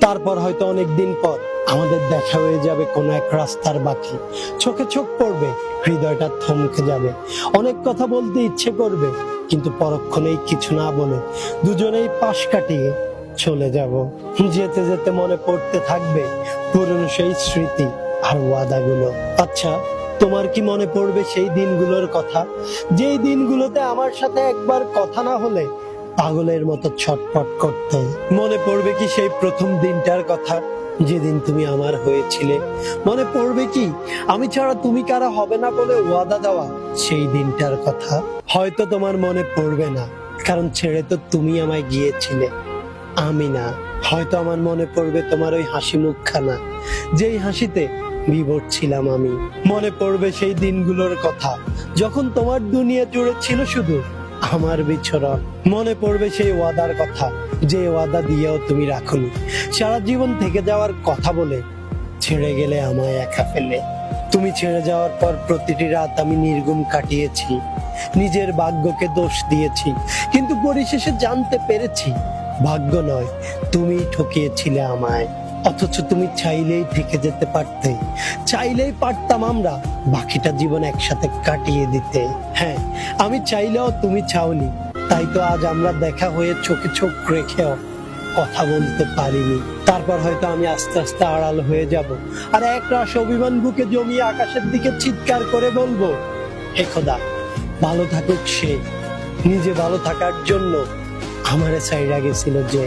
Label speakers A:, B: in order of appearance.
A: তারপর হয়তো অনেক দিন পর আমাদের দেখা হয়ে যাবে কোনো এক রাস্তার বাকি, চোখে চোখ পড়বে, হৃদয়টা থমকে যাবে, অনেক কথা বলতে ইচ্ছে করবে, কিন্তু পরক্ষণেই কিছু না বলে দুজনেই পাশ কাটিয়ে চলে যাব। যেতে যেতে মনে পড়তে থাকবে পুরনো সেই স্মৃতি আর ওয়াদাগুলো। আচ্ছা, তোমার কি মনে পড়বে সেই দিনগুলোর কথা, যেই দিনগুলোতে আমার সাথে একবার কথা না হলে পাগলের মতো ছটফট করতে? মনে পড়বে কি সেই প্রথম দিনটার কথা, যেদিন তুমি আমার হয়েছিলে? মনে পড়বে কি আমি ছাড়া তুমি কারা হবে না বলে ওয়াদা দেওয়া সেই দিনটার কথা? হয়তো তোমার মনে পড়বে না, কারণ ছেড়ে তো তুমি আমায় গিয়েছিলে, আমি না। হয়তো আমার মনে পড়বে তোমার ওই হাসি মুখখানা, যেই হাসিতে বিভোর ছিলাম আমি। মনে পড়বে সেই দিনগুলোর কথা, যখন তোমার দুনিয়া জুড়ে ছিল শুধু আমার বিছরণ। মনে পড়বে সেই ওয়াদার কথা, যে ওয়াদা দিয়েও তুমি রাখোনি, সারা জীবন থেকে যাওয়ার কথা বলে ছেড়ে গেলে আমায় একা ফেলে। তুমি ছেড়ে যাওয়ার পর প্রতিটি রাত আমি নির্ঘুম কাটিয়েছি, নিজের ভাগ্যকে দোষ দিয়েছি, কিন্তু পরিশেষে জানতে পেরেছি ভাগ্য নয়, তুমি ঠকিয়েছিলে আমায়। অথচ তুমি চাইলেই থেকে যেতে পারতে, চাইলেই পারতাম আমরা বাকিটা জীবন একসাথে কাটিয়ে দিতে। হ্যাঁ, আমি চাইলেও তুমি চাওনি, তাই তো আজ আমরা দেখা হয়ে চোখে চোখ রেখেও কথা বলতে পারিনি। তারপর হয়তো আমি আস্তে আস্তে আড়াল হয়ে যাব, আর এক রাশ অভিমান বুকে জমিয়ে আকাশের দিকে চিৎকার করে বলবো, হে খোদা, ভালো থাকুক সে, নিজে ভালো থাকার জন্য আমারে ছাইড়া গেছিল যে।